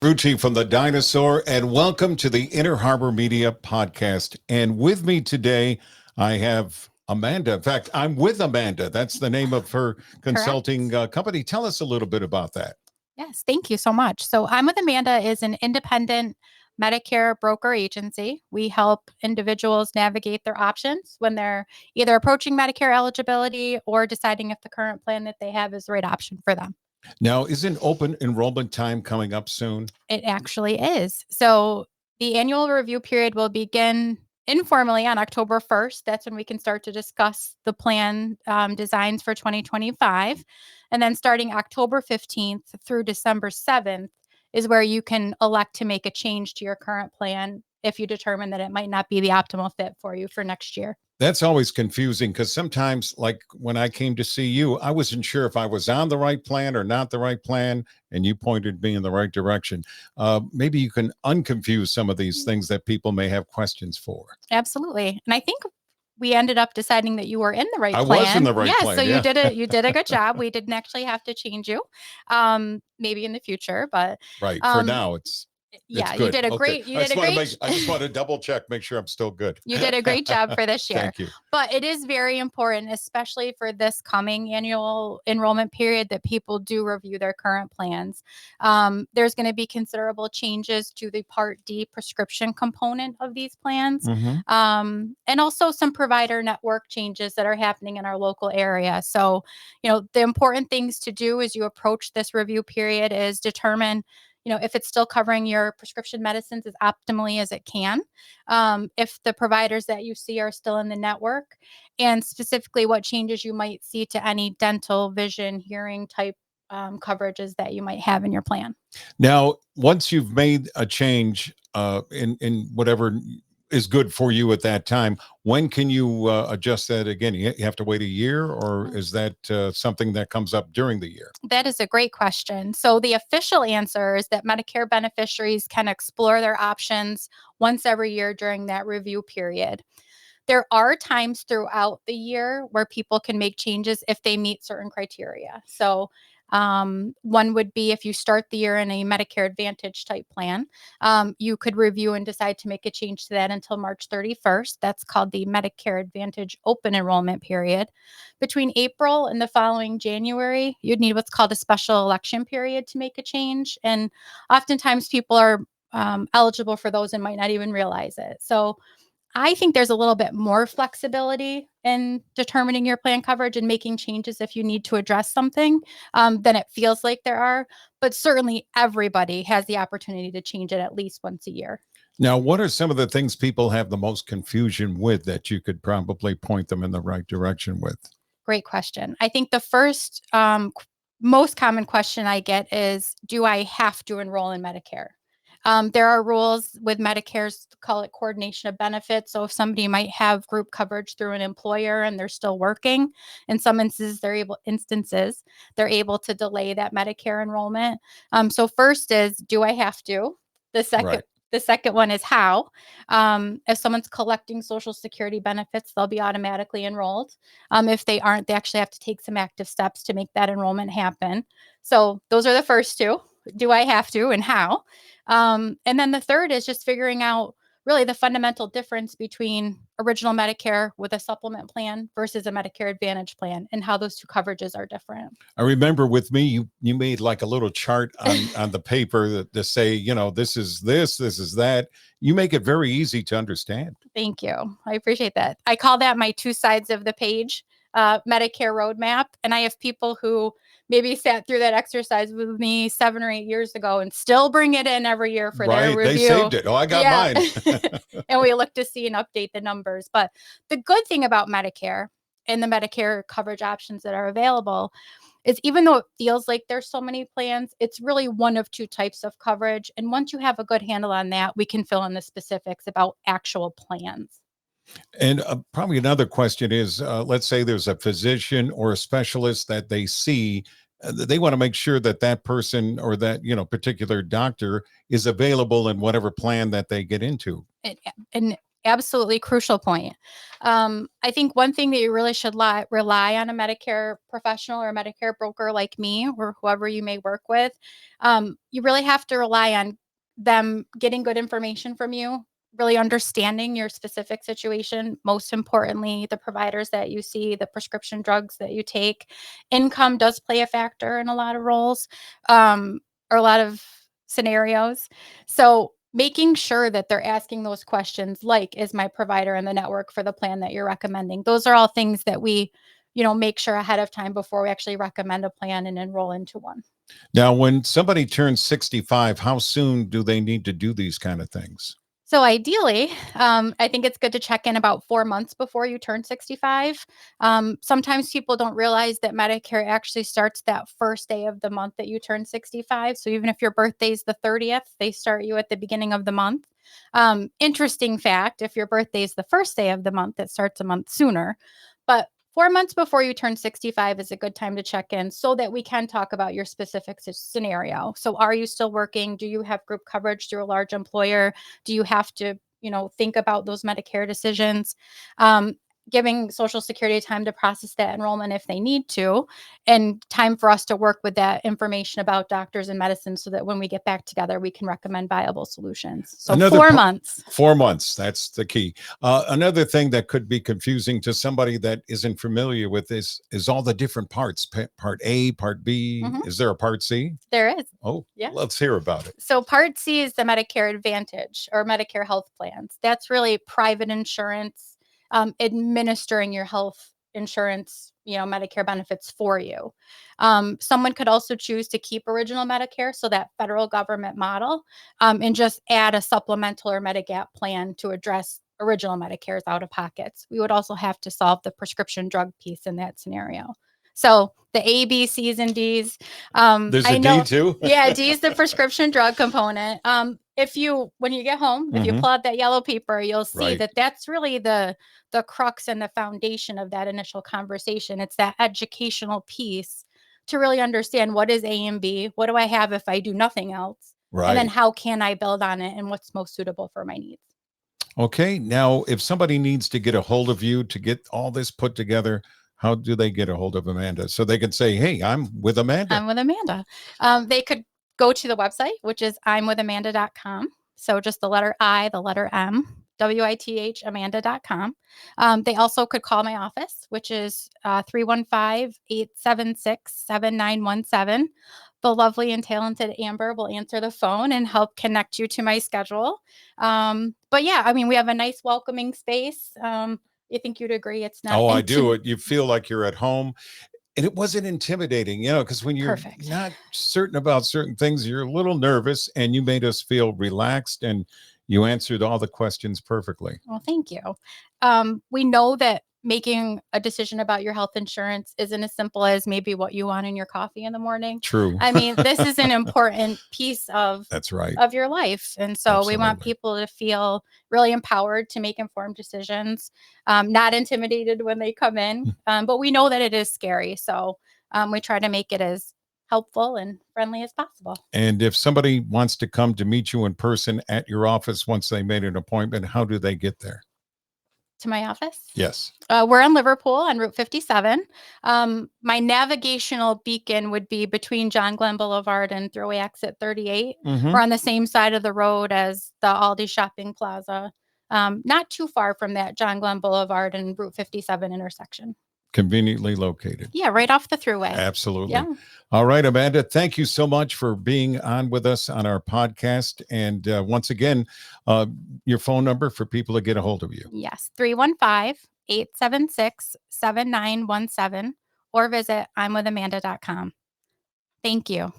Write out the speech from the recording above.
Ruchi from the Dinosaur, and welcome to the Inner Harbor Media Podcast. And with me today, I have Amanda. In fact, I'm with Amanda. That's the name of her consulting company. Tell us a little bit about that. Yes, thank you so much. So I'm with Amanda is an independent Medicare broker agency. We help individuals navigate their options when they're either approaching Medicare eligibility or deciding if the current plan that they have is the right option for them. Now, isn't open enrollment time coming up soon? It actually is. So the annual review period will begin informally on October 1st. That's when we can start to discuss the plan designs for 2025. And then starting October 15th through December 7th is where you can elect to make a change to your current plan if you determine that it might not be the optimal fit for you for next year. That's always confusing because sometimes, like when I came to see you, I wasn't sure if I was on the right plan or not the right plan, and you pointed me in the right direction. Maybe you can unconfuse some of these things that people may have questions for. Absolutely. And I think we ended up deciding that you were in the right I plan. was in the right plan. So you did a good job. We didn't actually have to change you. Maybe in the future, but right. For now, it's yeah, good. you did a great. I just want to double check, make sure I'm still good. You did a great job for this year. Thank you. But it is very important, especially for this coming annual enrollment period, that people do review their current plans. There's going to be considerable changes to the Part D prescription component of these plans, and also some provider network changes that are happening in our local area. So, the important things to do as you approach this review period is determine if it's still covering your prescription medicines as optimally as it can, if the providers that you see are still in the network, and specifically what changes you might see to any dental, vision, hearing type coverages that you might have in your plan. Now, once you've made a change in whatever is good for you at that time, when can you adjust that again? You have to wait a year, or is that something that comes up during the year? That is a great question. So the official answer is that Medicare beneficiaries can explore their options once every year during that review period. There are times throughout the year where people can make changes if they meet certain criteria. So one would be if you start the year in a Medicare Advantage type plan, you could review and decide to make a change to that until March 31st. That's called the Medicare Advantage open enrollment period. Between April and the following January, you'd need what's called a special election period to make a change. And oftentimes people are eligible for those and might not even realize it. So I think there's a little bit more flexibility in determining your plan coverage and making changes if you need to address something than it feels like there are. But certainly everybody has the opportunity to change it at least once a year. Now, what are some of the things people have the most confusion with that you could probably point them in the right direction with? Great question. I think the first most common question I get is, do I have to enroll in Medicare? There are rules with Medicare's, call it coordination of benefits. So if somebody might have group coverage through an employer and they're still working, in some instances they're able to delay that Medicare enrollment. So first is, do I have to? The second Right. The second one is how. If someone's collecting Social Security benefits, they'll be automatically enrolled. If they aren't, they actually have to take some active steps to make that enrollment happen. So those are the first two. Do I have to, and how? And then the third is just figuring out really the fundamental difference between original Medicare with a supplement plan versus a Medicare Advantage plan, and how those two coverages are different. I remember with me, you made like a little chart on the paper to say, this is that. You make it very easy to understand. Thank you. I appreciate that. I call that my two sides of the page Medicare roadmap. And I have people who maybe sat through that exercise with me 7 or 8 years ago and still bring it in every year for their review. They saved it. Oh, I got mine. And we look to see and update the numbers. But the good thing about Medicare and the Medicare coverage options that are available is, even though it feels like there's so many plans, it's really one of two types of coverage. And once you have a good handle on that, we can fill in the specifics about actual plans. And probably another question is, let's say there's a physician or a specialist that they see. They want to make sure that that person or that, particular doctor is available in whatever plan that they get into. And absolutely crucial point. I think one thing that you really should rely on a Medicare professional or a Medicare broker like me or whoever you may work with. You really have to rely on them getting good information from you, really understanding your specific situation. Most importantly, the providers that you see, the prescription drugs that you take. Income does play a factor in a lot of roles, or a lot of scenarios. So making sure that they're asking those questions, like, is my provider in the network for the plan that you're recommending? Those are all things that we, make sure ahead of time before we actually recommend a plan and enroll into one. Now, when somebody turns 65, how soon do they need to do these kind of things? So ideally, I think it's good to check in about 4 months before you turn 65. Sometimes people don't realize that Medicare actually starts that first day of the month that you turn 65. So even if your birthday is the 30th, they start you at the beginning of the month. Interesting fact, if your birthday is the first day of the month, it starts a month sooner. But 4 months before you turn 65 is a good time to check in so that we can talk about your specific scenario. So are you still working? Do you have group coverage through a large employer? Do you have to, think about those Medicare decisions? Giving Social Security time to process that enrollment if they need to, and time for us to work with that information about doctors and medicine so that when we get back together, we can recommend viable solutions. So Another 4 months. 4 months. That's the key. Another thing that could be confusing to somebody that isn't familiar with this is all the different parts. Part A, Part B. Mhm. Is there a Part C? There is. Oh, Yeah. let's hear about it. So Part C is the Medicare Advantage or Medicare health plans. That's really private insurance, administering your health insurance, Medicare benefits for you. Someone could also choose to keep original Medicare, so that federal government model, and just add a supplemental or Medigap plan to address original Medicare's out of pockets. We would also have to solve the prescription drug piece in that scenario. So the A, B, C's, and D's. There's a I D know, too. yeah, D is the prescription drug component. When you get home, if you Mhm. pull out that yellow paper, you'll see Right. that that's really the crux and the foundation of that initial conversation. It's that educational piece to really understand what is A and B, what do I have if I do nothing else, and then Right. how can I build on it and what's most suitable for my needs. Okay. Now, if somebody needs to get a hold of you to get all this put together, how do they get a hold of Amanda? So they can say, hey, I'm with Amanda. I'm with Amanda. They could go to the website, which is imwithamanda.com. So just the letter I, the letter M, WITH, Amanda.com. They also could call my office, which is 315 876 7917. The lovely and talented Amber will answer the phone and help connect you to my schedule. But yeah, I mean, we have a nice welcoming space. I think you'd agree it's not Oh, I do. You feel like you're at home. And it wasn't intimidating, because when you're perfect. not certain about certain things, you're a little nervous, and you made us feel relaxed, and you answered all the questions perfectly. Well, thank you. We know that making a decision about your health insurance isn't as simple as maybe what you want in your coffee in the morning. True. I mean, this is an important piece of That's right. your life. And so we want Absolutely. people to feel really empowered to make informed decisions, not intimidated when they come in. But we know that it is scary. So we try to make it as helpful and friendly as possible. And if somebody wants to come to meet you in person at your office once they made an appointment, how do they get there? To my office? Yes. We're in Liverpool on Route 57. My navigational beacon would be between John Glenn Boulevard and Throwaway Exit 38. Mhm. We're on the same side of the road as the Aldi Shopping Plaza, not too far from that John Glenn Boulevard and Route 57 intersection. Conveniently located. Yeah, right off the thruway. Absolutely. Yeah. All right, Amanda, thank you so much for being on with us on our podcast. And once again, your phone number for people to get a hold of you. Yes, 315 876 7917, or visit imwithamanda.com. Thank you.